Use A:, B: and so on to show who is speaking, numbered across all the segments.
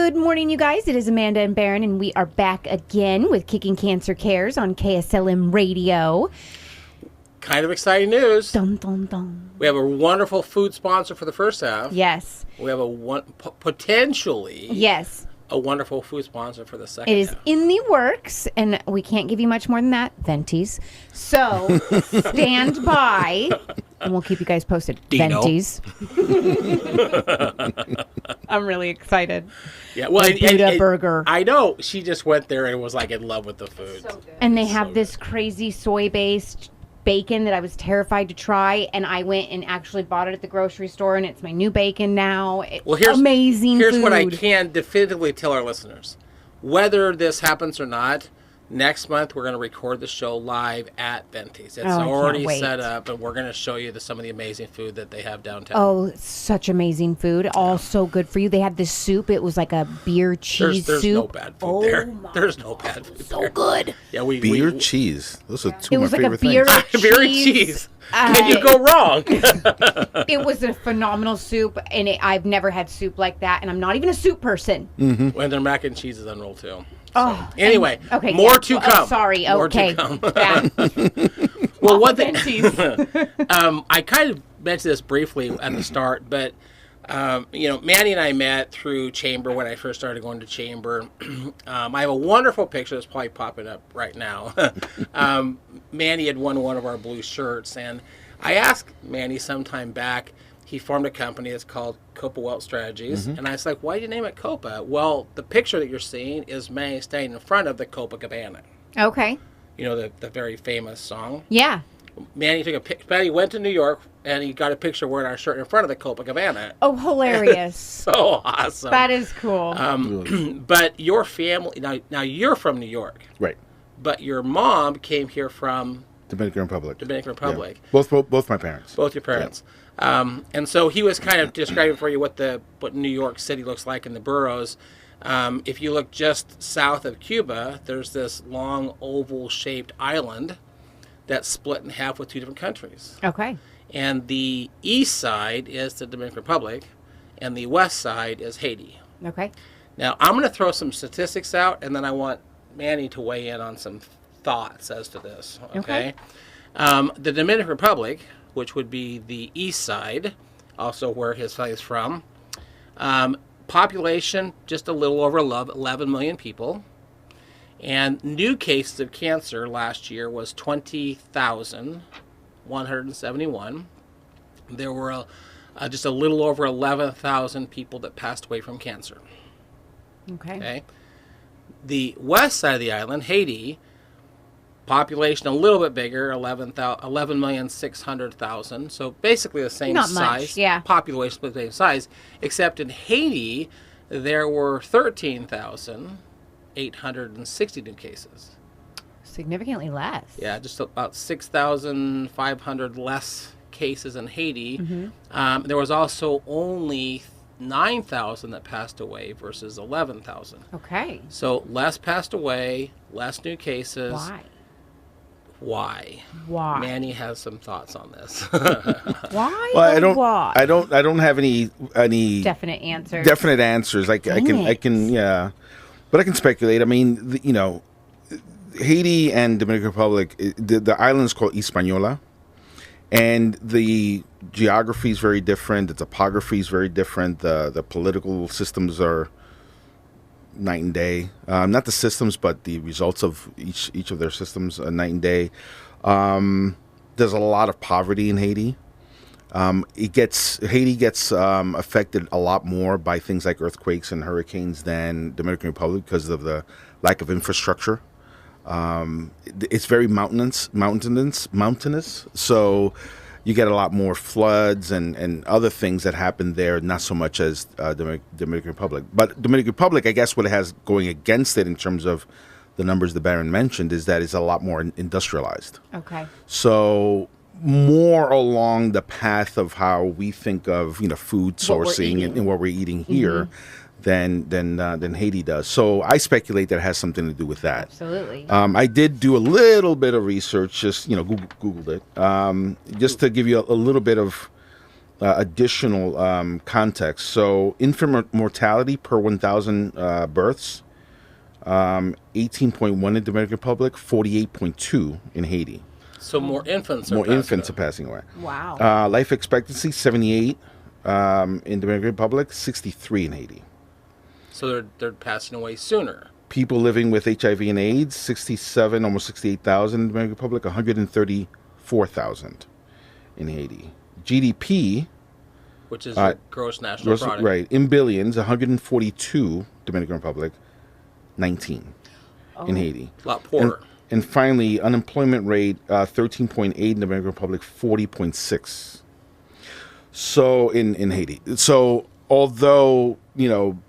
A: Good morning, you guys. It is Amanda and Barron, and we are back again with Kicking Cancer Cares on KSLM Radio.
B: Kind of exciting news.
A: Dun, dun, dun.
B: We have a wonderful food sponsor for the first half.
A: Yes.
B: We have potentially a wonderful food sponsor for the second half.
A: It is in the works, and we can't give you much more than that. Venties. So stand by, and we'll keep you guys posted.
B: Dino.
A: Venties. I'm really excited.
B: Yeah, well,
A: Buddha burger.
B: I know. She just went there and was like in love with the food.
A: So good. And they have this crazy soy-based bacon that I was terrified to try, and I went and actually bought it at the grocery store, and it's my new bacon now. It's amazing
B: Here's
A: food.
B: what I can definitively tell our listeners. Whether this happens or not, next month we're going to record the show live at Venties. It's already set up, and we're going to show you some of the amazing food that they have downtown.
A: Oh, such amazing food. All so good for you. They had this soup. It was like a beer cheese
B: there's
A: soup.
B: No bad food there. There's no bad food
A: so
B: there.
A: good.
B: Yeah,
C: beer cheese. Those are two
A: it
C: of
A: was
C: my
A: like
C: favorite
A: a
C: things.
A: beer
B: cheese. Can you go wrong?
A: It was a phenomenal soup, and I've never had soup like that, and I'm not even a soup person.
C: Mm-hmm.
B: And their mac and cheese is unreal, too.
A: Oh,
B: so, anyway,
A: okay,
B: more to come.
A: Oh, sorry.
B: More
A: okay.
B: to come. Well, one thing, I kind of mentioned this briefly at the start, but Manny and I met through Chamber when I first started going to Chamber. I have a wonderful picture that's probably popping up right now. Manny had won one of our blue shirts, and I asked Manny some time back. He formed a company that's called Copa Wealth Strategies. Mm-hmm. And I was like, why did you name it Copa? Well, the picture that you're seeing is Manny standing in front of the Copacabana.
A: Okay.
B: You know, the very famous song?
A: Yeah.
B: Manny took a picture. Manny went to New York, and he got a picture wearing our shirt in front of the Copacabana.
A: Oh, hilarious.
B: So awesome.
A: That is cool.
B: But your family, now you're from New York.
C: Right.
B: But your mom came here from...
C: Dominican Republic.
B: Yeah.
C: Both my parents.
B: Both your parents. Yeah. And so he was kind of describing for you what New York City looks like in the boroughs. If you look just south of Cuba, there's this long oval-shaped island that's split in half with two different countries.
A: Okay.
B: And the east side is the Dominican Republic, and the west side is Haiti.
A: Okay.
B: Now, I'm going to throw some statistics out, and then I want Manny to weigh in on some thoughts as to this. Okay. The Dominican Republic, which would be the east side, also where his family is from. Population, just a little over 11 million people. And new cases of cancer last year was 20,171. There were just a little over 11,000 people that passed away from cancer. Okay. The west side of the island, Haiti, population a little bit bigger, 11,600,000. So basically the same
A: Not
B: size.
A: Much, yeah.
B: Population the same size, except in Haiti there were 13,860 new cases.
A: Significantly less.
B: Yeah, just about 6,500 less cases in Haiti. Mm-hmm. There was also only 9,000 that passed away versus 11,000.
A: Okay.
B: So less passed away, less new cases.
A: Why?
B: Manny has some thoughts on this.
A: Why?
C: Well,
A: why?
C: I don't have any
A: definite answers.
C: Definite answers. I can yeah, but I can speculate. I mean, Haiti and Dominican Republic, the island is called Hispaniola, and the geography is very different. The topography is very different. The political systems are night and day. Not the systems, but the results of each of their systems, night and day. There's a lot of poverty in Haiti. Haiti gets affected a lot more by things like earthquakes and hurricanes than Dominican Republic because of the lack of infrastructure. It's very mountainous, so you get a lot more floods and other things that happen there, not so much as Dominican Republic. But Dominican Republic, I guess what it has going against it in terms of the numbers that Barron mentioned is that it's a lot more industrialized.
A: Okay.
C: So more along the path of how we think of food sourcing and what we're eating here. Mm-hmm. than Haiti does. So I speculate that it has something to do with that.
A: Absolutely.
C: I did do a little bit of research, just Googled it, just to give you a little bit of additional context. So infant mortality per 1,000 births, 18.1 in Dominican Republic, 48.2 in Haiti.
B: So more infants
C: are passing away.
A: Wow.
C: Life expectancy, 78 in Dominican Republic, 63 in Haiti.
B: So they're passing away sooner.
C: People living with HIV and AIDS, 67, almost 68,000 in the Dominican Republic, 134,000 in Haiti. GDP,
B: which is your gross national product.
C: Right, in billions, 142 Dominican Republic, 19 in Haiti.
B: A lot poorer.
C: And finally, unemployment rate, 13.8 in the Dominican Republic, 40.6. So in Haiti. So although,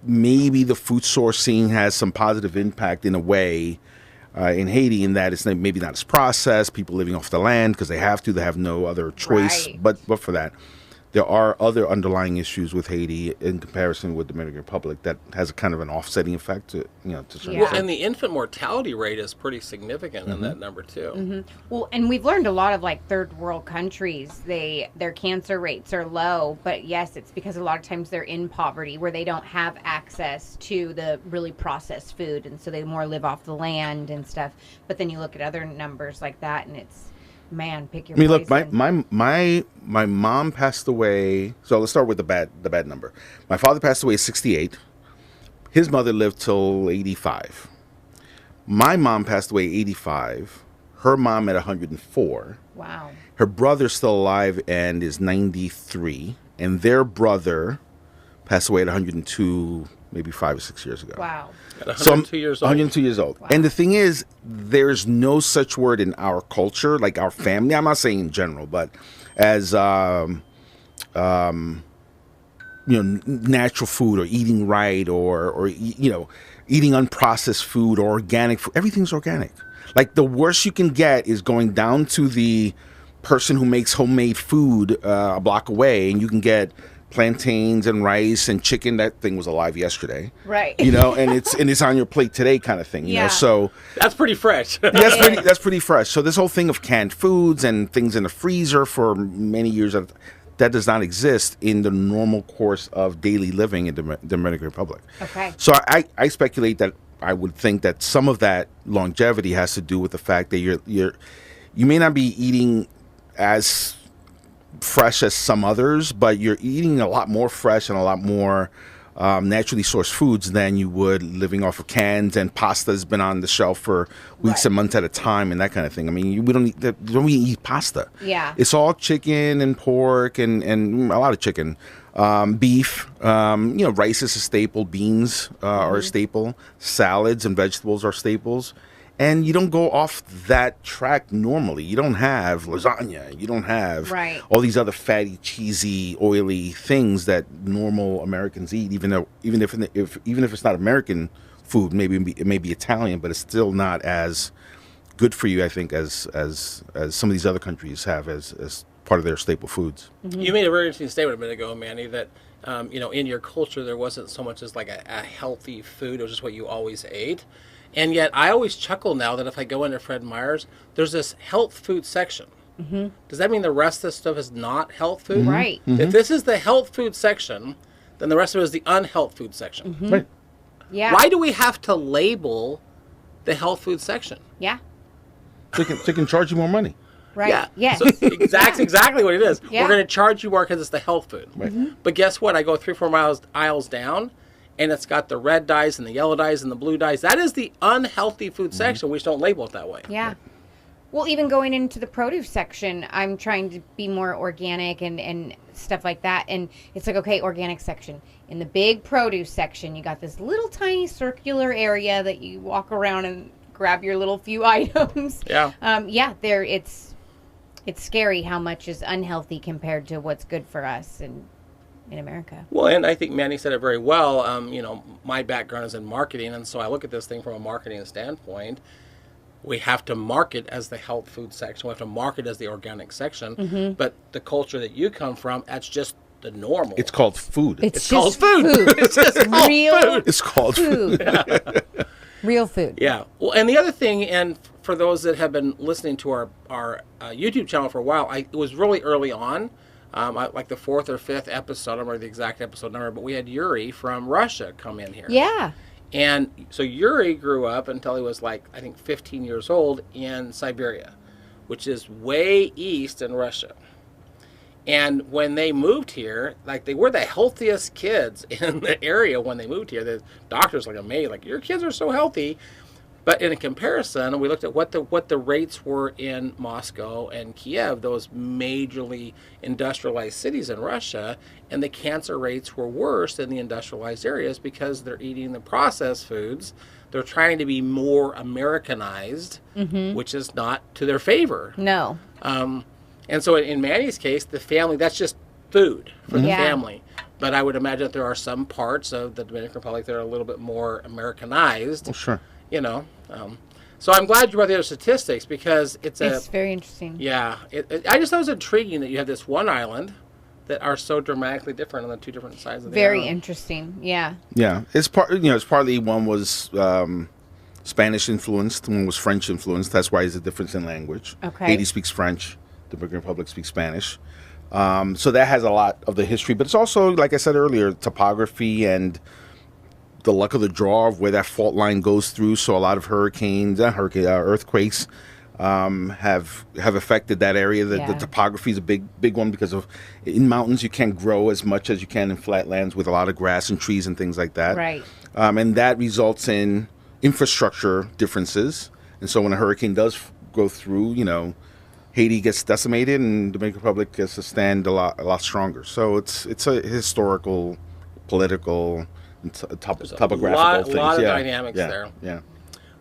C: maybe the food sourcing has some positive impact in a way in Haiti, in that it's maybe not as processed, people living off the land because they have no other choice.
A: Right.
C: But for that, there are other underlying issues with Haiti in comparison with the Dominican Republic that has a kind of an offsetting effect to certain
A: Yeah.
B: Well, and the infant mortality rate is pretty significant in that number too.
A: Mm-hmm. Well, and we've learned a lot of third world countries, their cancer rates are low, but yes, it's because a lot of times they're in poverty where they don't have access to the really processed food, and so they more live off the land and stuff. But then you look at other numbers like that, and it's, man, pick your poison.
C: Look, my mom passed away. So let's start with the bad number. My father passed away at 68. His mother lived till 85. My mom passed away at 85. Her mom at 104.
A: Wow.
C: Her brother's still alive and is 93. And their brother passed away at 102, maybe 5 or 6 years ago.
A: Wow.
B: At 102 years old.
C: 102 years old.
A: Wow.
C: And the thing is, there's no such word in our culture, like our family. I'm not saying in general, but as natural food or eating right or eating unprocessed food or organic food. Everything's organic. Like the worst you can get is going down to the person who makes homemade food a block away, and you can get plantains and rice and chicken. That thing was alive yesterday,
A: Right.
C: and it's on your plate today, kind of thing.
A: Yeah.
C: So
B: that's pretty fresh.
C: that's pretty fresh. So this whole thing of canned foods and things in the freezer for many years, that does not exist in the normal course of daily living in the Dominican Republic.
A: Okay.
C: So I speculate that I would think that some of that longevity has to do with the fact that you may not be eating as fresh as some others, but you're eating a lot more fresh and a lot more naturally sourced foods than you would living off of cans, and pasta has been on the shelf for weeks and months at a time and that kind of thing. I mean, we don't eat pasta.
A: Yeah.
C: It's all chicken and pork and a lot of chicken. Beef, rice is a staple, beans are a staple, salads and vegetables are staples. And you don't go off that track normally. You don't have lasagna. You don't have all these other fatty, cheesy, oily things that normal Americans eat. Even if it's not American food, maybe it may be Italian, but it's still not as good for you, I think, as some of these other countries have as part of their staple foods.
B: Mm-hmm. You made a very interesting statement a minute ago, Manny, that in your culture there wasn't so much as like a healthy food. It was just what you always ate. And yet I always chuckle now that if I go into Fred Meyer's, there's this health food section. Mm-hmm. Does that mean the rest of the stuff is not health food?
A: Mm-hmm. Right.
C: Mm-hmm.
B: If this is the health food section, then the rest of it is the unhealth food section.
A: Mm-hmm.
C: Right.
A: Yeah.
B: Why do we have to label the health food section?
A: Yeah.
C: They can charge you more money.
A: Right.
B: Yeah.
A: Yes.
B: So exactly what it is.
A: Yeah.
B: We're going to charge you more because it's the health food.
C: Right.
A: Mm-hmm.
B: But guess what? I go 3-4 aisles down, and it's got the red dyes and the yellow dyes and the blue dyes. That is the unhealthy food section. We just don't label it that way.
A: Yeah. Well, even going into the produce section, I'm trying to be more organic and stuff like that. And it's like, okay, organic section. In the big produce section, you got this little tiny circular area that you walk around and grab your little few items.
B: Yeah.
A: It's scary how much is unhealthy compared to what's good for us in America.
B: Well, and I think Manny said it very well. My background is in marketing, and so I look at this thing from a marketing standpoint. We have to market as the health food section. We have to market as the organic section. Mm-hmm. But the culture that you come from, that's just the normal.
C: It's called food.
A: It's
B: called
A: just
B: food. It's just
A: real
B: food.
C: It's called food.
A: Real food.
B: Yeah. Well, and the other thing, and for those that have been listening to our YouTube channel for a while, it was really early on. like the 4th or 5th episode, I don't remember the exact episode number, but we had Yuri from Russia come in here.
A: Yeah.
B: And so Yuri grew up until he was like, I think 15 years old in Siberia, which is way east in Russia. And when they moved here, like they were the healthiest kids in the area when they moved here. The doctors like amazed, like your kids are so healthy. But in a comparison, we looked at what the rates were in Moscow and Kiev, those majorly industrialized cities in Russia, and the cancer rates were worse in the industrialized areas because they're eating the processed foods. They're trying to be more Americanized, which is not to their favor.
A: No.
B: And so in Manny's case, the family, that's just food for the family. But I would imagine that there are some parts of the Dominican Republic that are a little bit more Americanized.
C: Well, sure.
B: You know, so I'm glad you brought the other statistics because it's
A: very interesting.
B: Yeah, I just thought it was intriguing that you have this one island that are so dramatically different on the two different sides of the
A: Very
B: island.
A: interesting. Yeah.
C: Yeah, it's partly one was Spanish influenced, one was French influenced. That's why there's a difference in language.
A: Okay.
C: Haiti speaks French, the Dominican Republic speaks Spanish. So that has a lot of the history, but it's also, like I said earlier, topography and the luck of the draw of where that fault line goes through. So a lot of earthquakes have affected that area. The topography is a big one because of in mountains you can't grow as much as you can in flatlands with a lot of grass and trees and things like that.
A: Right.
C: And that results in infrastructure differences. And so when a hurricane does go through, Haiti gets decimated and the Dominican Republic gets to stand a lot stronger. So it's a historical, political, topographical things.
B: A lot of dynamics there.
C: Yeah.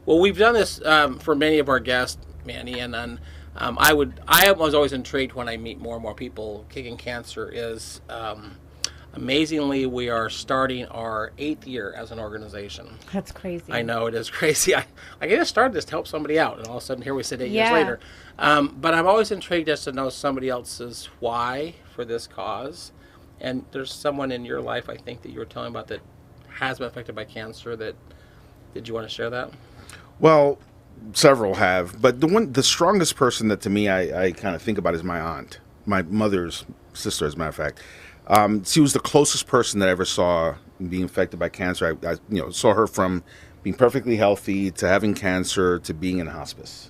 B: Well, we've done this for many of our guests, Manny, and then I was always intrigued when I meet more and more people. Kickin'Cancer is amazingly, we are starting our 8th year as an organization.
A: That's crazy.
B: I know, it is crazy. I just started this to help somebody out, and all of a sudden here we sit 8 years later. But I'm always intrigued as to know somebody else's why for this cause. And there's someone in your life, I think, that you were telling about that has been affected by cancer. Did you want to share that?
C: Well, several have, but the strongest person that to me I kind of think about is my aunt, my mother's sister, as a matter of fact. She was the closest person that I ever saw being affected by cancer. I saw her from being perfectly healthy to having cancer to being in hospice.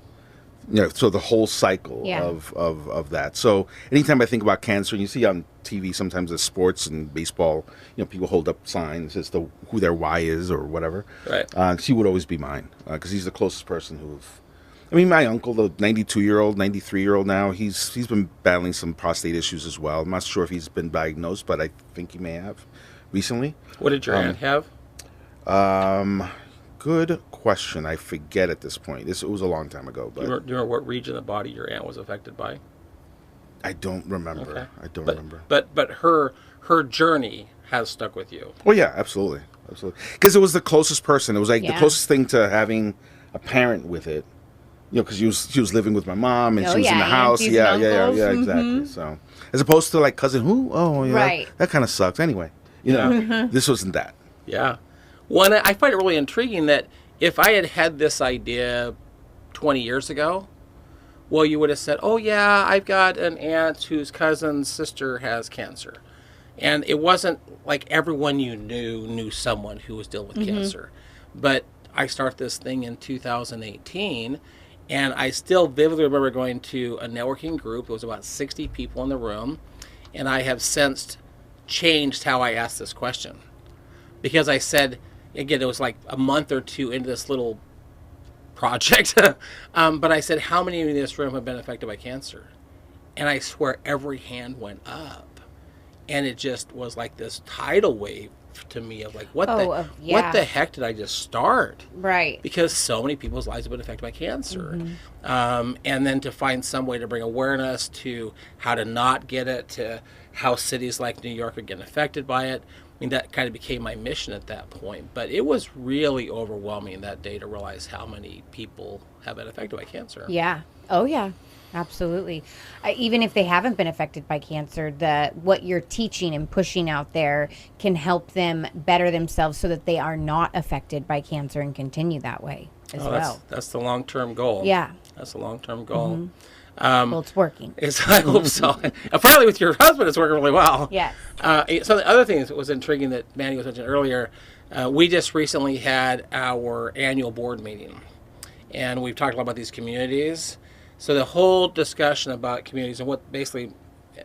C: So the whole cycle of that. So anytime I think about cancer, and you see on TV sometimes the sports and baseball, people hold up signs as to who their why is or whatever.
B: Right.
C: She would always be mine because he's the closest person my uncle, the 92-year-old, 93-year-old now, he's been battling some prostate issues as well. I'm not sure if he's been diagnosed, but I think he may have recently.
B: What did your aunt have?
C: Good question. I forget at this point. It was a long time ago. But
B: do you remember what region of the body your aunt was affected by?
C: I don't remember.
B: Okay.
C: I don't remember.
B: But her journey has stuck with you.
C: Well, yeah, absolutely. Because it was the closest person. It was like the closest thing to having a parent with it. Because she was living with my mom and she was in the house. Yeah, exactly. So as opposed to like cousin who? Oh, yeah,
A: right.
C: That kind of sucks. Anyway, this wasn't that.
B: Yeah. Well, I find it really intriguing that if I had this idea 20 years ago, well, you would have said, oh, yeah, I've got an aunt whose cousin's sister has cancer. And it wasn't like everyone you knew someone who was dealing with cancer. But I started this thing in 2018, and I still vividly remember going to a networking group. There was about 60 people in the room, and I have since changed how I asked this question. Because I said, again, it was like a month or two into this little project, but I said, how many in this room have been affected by cancer? And I swear every hand went up. And it just was like this tidal wave to me of like, what the heck did I just start?
A: Right.
B: Because so many people's lives have been affected by cancer. And then to find some way to bring awareness to how to not get it, to how cities like New York are getting affected by it. I mean, that kind of became my mission at that point. But it was really overwhelming that day to realize how many people have been affected by cancer.
A: Yeah. Oh, yeah. Absolutely. Even if they haven't been affected by cancer, what you're teaching and pushing out there can help them better themselves so that they are not affected by cancer and continue that way as well.
B: That's the long-term goal.
A: Yeah.
B: That's the long-term goal.
A: Well, it's working.
B: I hope so. Apparently with your husband, it's working really well.
A: Yes.
B: So the other thing that was intriguing that Manny was mentioning earlier, we just recently had our annual board meeting. And we've talked a lot about these communities. So the whole discussion about communities and what basically,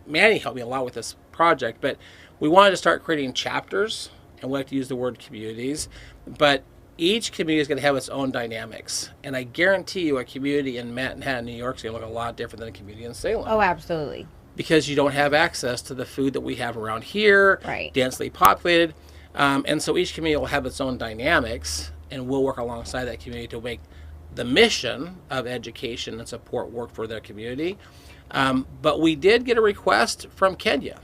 B: Manny helped me a lot with this project, but we wanted to start creating chapters, and we like to use the word communities, but each community is going to have its own dynamics. And I guarantee you a community in Manhattan, New York is going to look a lot different than a community in Salem.
A: Oh, absolutely.
B: Because you don't have access to the food that we have around here,
A: right.
B: Densely populated. And so each community will have its own dynamics, and we'll work alongside that community to make the mission of education and support work for their community. But we did get a request from Kenya.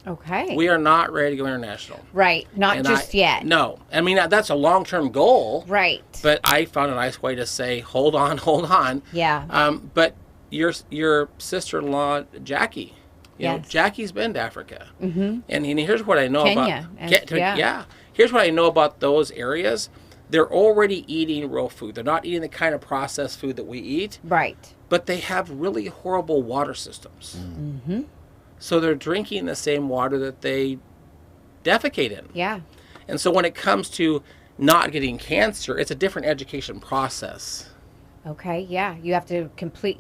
A: Okay.
B: We are not ready to go international.
A: Right. Not just yet.
B: No. I mean, that's a long-term goal.
A: Right.
B: But I found a nice way to say, hold on.
A: Yeah.
B: But your sister-in-law, Jackie, you know, Jackie's been to Africa.
A: Mm-hmm.
B: And here's what I know
A: Kenya.
B: about... Here's what I know about those areas. They're already eating real food. They're not eating the kind of processed food that we eat.
A: Right.
B: But they have really horrible water systems.
A: Mm-hmm.
B: So they're drinking the same water that they defecate in.
A: Yeah.
B: And so when it comes to not getting cancer, it's a different education process.
A: Okay, yeah. You have to complete,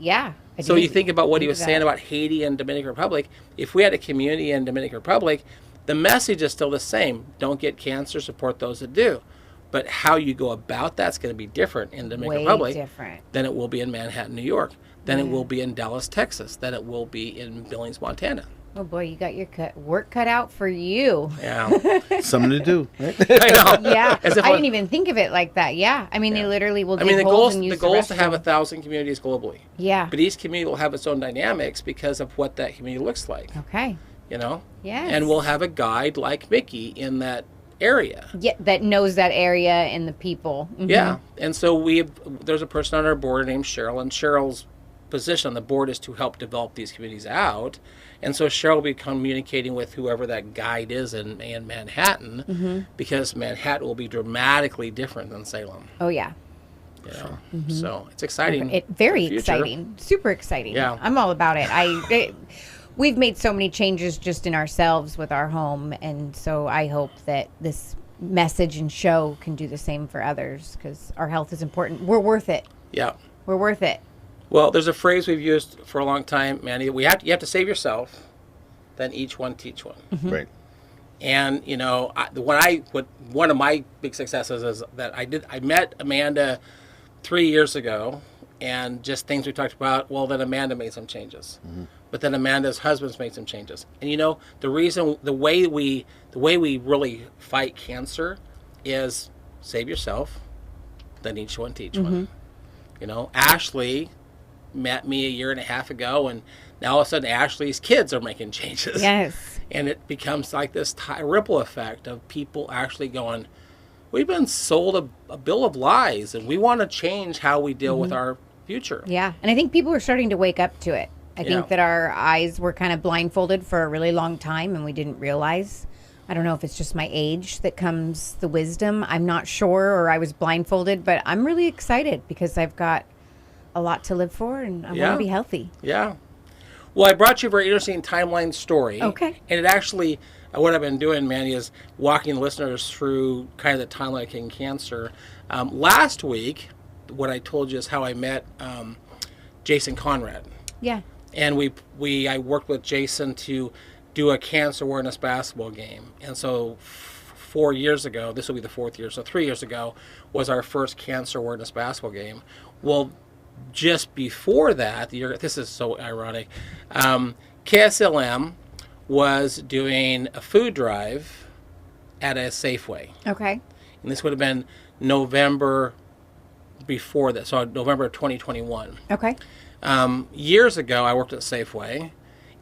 B: So you think about what he was saying about Haiti and Dominican Republic. If we had a community in Dominican Republic, the message is still the same. Don't get cancer, support those that do. But how you go about that's going to be different in Dominican Republic than it will be in Manhattan, New York, than it will be in Dallas, Texas, than it will be in Billings, Montana.
A: Oh boy, you got your work cut out for you.
B: Yeah.
C: Something to do. Right?
B: I know.
A: Yeah. I didn't even think of it like that. Yeah. I mean, they literally will dig holes and use
B: the goal is to have 1,000 communities globally.
A: Yeah.
B: But each community will have its own dynamics because of what that community looks like.
A: Okay.
B: You know?
A: Yes.
B: And we'll have a guide like Mickey in that area.
A: Yeah, that knows that area and the people. Mm-hmm.
B: Yeah. And so there's a person on our board named Cheryl, and Cheryl's position on the board is to help develop these communities out. And so Cheryl will be communicating with whoever that guide is in Manhattan, because Manhattan will be dramatically different than Salem.
A: Oh, yeah.
B: You know? So it's exciting.
A: Very exciting. Super exciting.
B: Yeah.
A: I'm all about it. We've made so many changes just in ourselves with our home, and so I hope that this message and show can do the same for others, because our health is important. We're worth it.
B: Yeah.
A: We're worth it.
B: Well, there's a phrase we've used for a long time, Manny. You have to save yourself, then each one teach one.
A: Mm-hmm.
C: Right.
B: And you know, one of my big successes is that I met Amanda 3 years ago, and just things we talked about. Well, then Amanda made some changes, but then Amanda's husband's made some changes. And you know, the way we really fight cancer is save yourself, then each one teach one. You know, Ashlie met me a year and a half ago, and now all of a sudden Ashley's kids are making changes.
A: Yes.
B: And it becomes like this ripple effect of people actually going, we've been sold a bill of lies, and we want to change how we deal with our future.
A: Yeah. And I think people are starting to wake up to it. I think that our eyes were kind of blindfolded for a really long time, and we didn't realize. I don't know if it's just my age that comes the wisdom. I'm not sure, or I was blindfolded, but I'm really excited because I've got a lot to live for, and I want to be healthy.
B: Yeah. Well, I brought you a very interesting timeline story.
A: Okay.
B: And it actually, what I've been doing, Manny, is walking listeners through kind of the timeline of Kickin'Cancer. Last week, what I told you is how I met Jason Conrad.
A: Yeah.
B: And I worked with Jason to do a cancer awareness basketball game. And so 4 years ago, this will be the fourth year, so 3 years ago, was our first cancer awareness basketball game. Well, just before that, this is so ironic, KSLM was doing a food drive at a Safeway.
A: Okay.
B: And this would have been November before that, so November of 2021.
A: Okay.
B: Years ago, I worked at Safeway,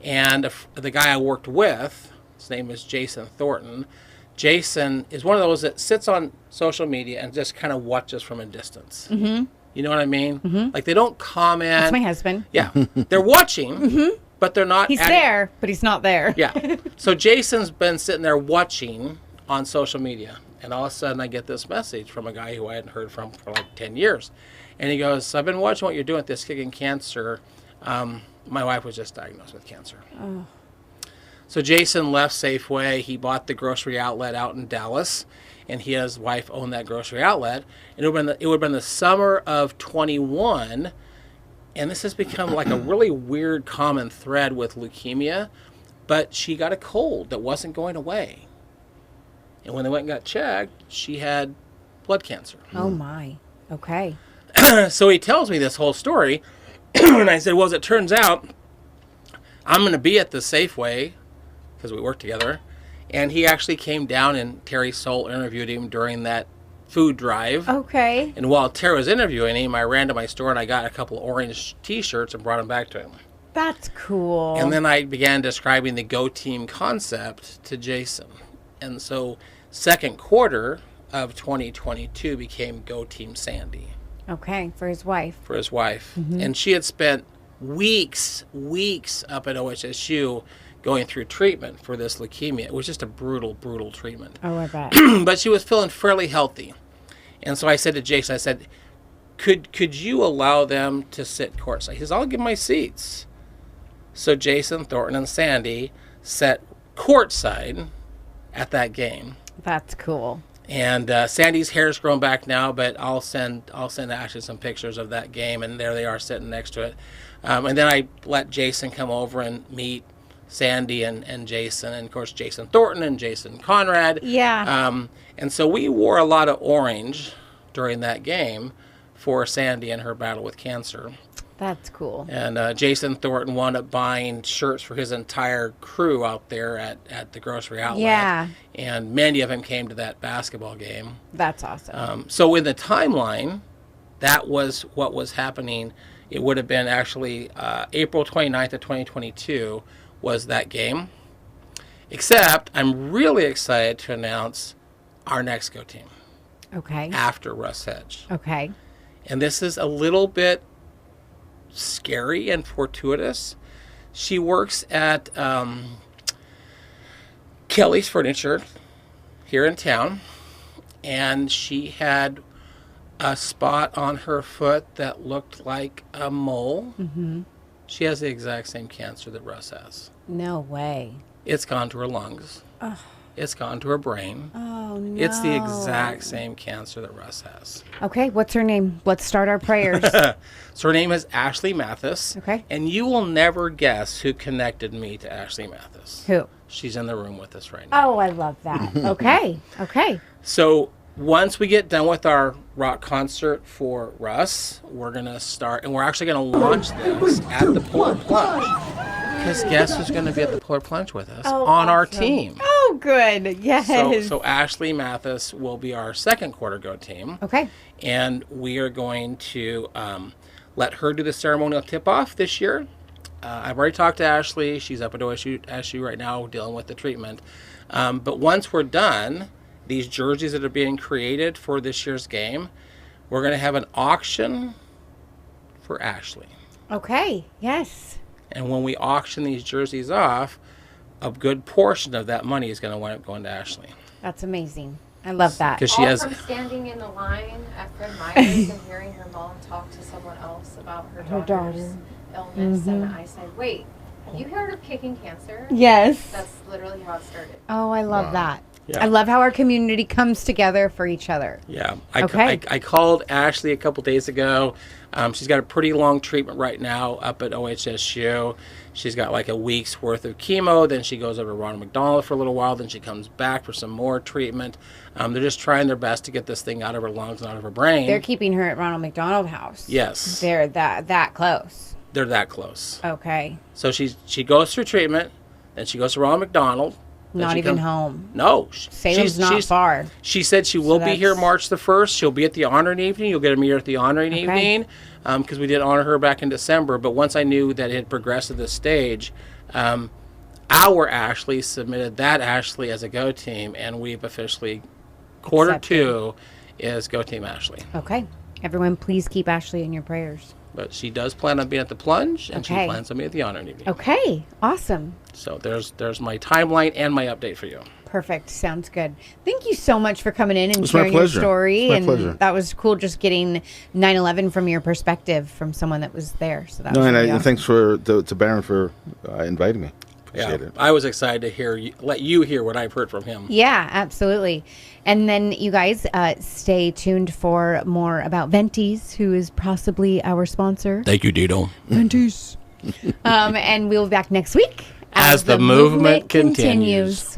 B: and the guy I worked with, his name is Jason Thornton. Jason is one of those that sits on social media and just kind of watches from a distance. Mm-hmm. You know what I mean? Mm-hmm. Like, they don't comment.
A: That's my husband.
B: Yeah. They're watching, but they're not.
A: He's there, but he's not there.
B: Yeah. So Jason's been sitting there watching on social media, and all of a sudden I get this message from a guy who I hadn't heard from for like 10 years. And he goes, I've been watching what you're doing at this Kickin'Cancer. my wife was just diagnosed with cancer. Oh. So Jason left Safeway. He bought the grocery outlet out in Dallas, and he and his wife owned that grocery outlet. And it would have been the summer of 21, and this has become like a really weird common thread with leukemia, but she got a cold that wasn't going away. And when they went and got checked, she had blood cancer.
A: Oh, my. Okay.
B: So he tells me this whole story, and I said, well, as it turns out, I'm going to be at the Safeway, because we work together, and he actually came down, and Terry Soul interviewed him during that food drive.
A: Okay.
B: And while Terry was interviewing him, I ran to my store and I got a couple of orange T-shirts and brought them back to him.
A: That's cool.
B: And then I began describing the Go Team concept to Jason. And so second quarter of 2022 became Go Team Sandy.
A: Okay, for his wife.
B: For his wife. Mm-hmm. And she had spent weeks up at OHSU going through treatment for this leukemia. It was just a brutal treatment.
A: Oh, I bet.
B: But she was feeling fairly healthy. And so I said to Jason, I said, could you allow them to sit courtside? He says, I'll give my seats. So Jason, Thornton, and Sandy sat courtside at that game.
A: That's cool.
B: And Sandy's hair's grown back now, but I'll send Ashley some pictures of that game, and there they are sitting next to it. And then I let Jason come over and meet Sandy and Jason, and of course Jason Thornton and Jason Conrad.
A: Yeah.
B: And so we wore a lot of orange during that game for Sandy and her battle with cancer.
A: That's cool.
B: And Jason Thornton wound up buying shirts for his entire crew out there at the grocery outlet.
A: Yeah.
B: And many of them came to that basketball game.
A: That's awesome.
B: So in the timeline, that was what was happening. It would have been actually April 29th of 2022 was that game. Except I'm really excited to announce our next Go Team.
A: Okay.
B: After Russ Hedge.
A: Okay.
B: And this is a little bit scary and fortuitous. She works at Kelly's Furniture here in town, and she had a spot on her foot that looked like a mole. Mm-hmm. She has the exact same cancer that Russ has.
A: No way.
B: It's gone to her lungs. Ugh. It's gone to her brain.
A: Oh, no.
B: It's the exact same cancer that Russ has.
A: Okay, what's her name? Let's start our prayers.
B: So her name is Ashlie Mathis.
A: Okay.
B: And you will never guess who connected me to Ashlie Mathis.
A: Who?
B: She's in the room with us right now.
A: Oh, I love that. Okay. Okay.
B: So once we get done with our rock concert for Russ, we're going to start, and we're actually going to launch this at the Polar Plunge. Because guess who's going to be at the Polar Plunge with us on our team?
A: Oh, good. Yes.
B: So Ashlie Mathis will be our second quarter Go Team.
A: Okay.
B: And we are going to let her do the ceremonial tip-off this year. I've already talked to Ashlie. She's up at OSU right now dealing with the treatment. But once we're done, these jerseys that are being created for this year's game, we're going to have an auction for Ashlie.
A: Okay. Yes.
B: And when we auction these jerseys off, a good portion of that money is going to wind up going to Ashlie.
A: That's amazing. I love that.
B: Because she has
D: from standing in the line at Fred Meyer's and hearing her mom talk to someone else about her daughter's illness, and I said, "Wait, have you heard of Kickin'Cancer?"
A: Yes.
D: That's literally how it started.
A: Oh, I love that.
B: Yeah.
A: I love how our community comes together for each other.
B: Yeah.
A: Okay.
B: I called Ashlie a couple days ago. She's got a pretty long treatment right now up at OHSU. She's got like a week's worth of chemo. Then she goes over to Ronald McDonald for a little while. Then she comes back for some more treatment. They're just trying their best to get this thing out of her lungs and out of her brain.
A: They're keeping her at Ronald McDonald House.
B: Yes.
A: They're that close.
B: They're that close.
A: Okay.
B: So she goes through treatment. Then she goes to Ronald McDonald.
A: Not even home.
B: No.
A: Salem's not far.
B: She said she will be here March the 1st. She'll be at the honoring evening. You'll get to meet her at the honoring evening because we did honor her back in December. But once I knew that it had progressed to this stage, our Ashlie submitted that Ashlie as a Go Team, and we've officially, quarter two is Go Team Ashlie.
A: Okay. Everyone, please keep Ashlie in your prayers.
B: But she does plan on being at the plunge, and she plans on being at the honoring evening.
A: Okay. Awesome.
B: So there's my timeline and my update for you.
A: Perfect. Sounds good. Thank you so much for coming in and
C: It's my
A: sharing your
C: pleasure.
A: story.
C: It's my
A: And
C: pleasure.
A: that was cool just getting 9/11 from your perspective from someone that was there. So that
C: No,
A: was
C: and
A: really awesome.
C: thanks to Baron for inviting me. Appreciate it.
B: I was excited to let you hear what I've heard from him.
A: Yeah, absolutely. And then you guys stay tuned for more about Venties, who is possibly our sponsor.
B: Thank you, Dito.
A: Venties. And we'll be back next week
B: As the movement continues.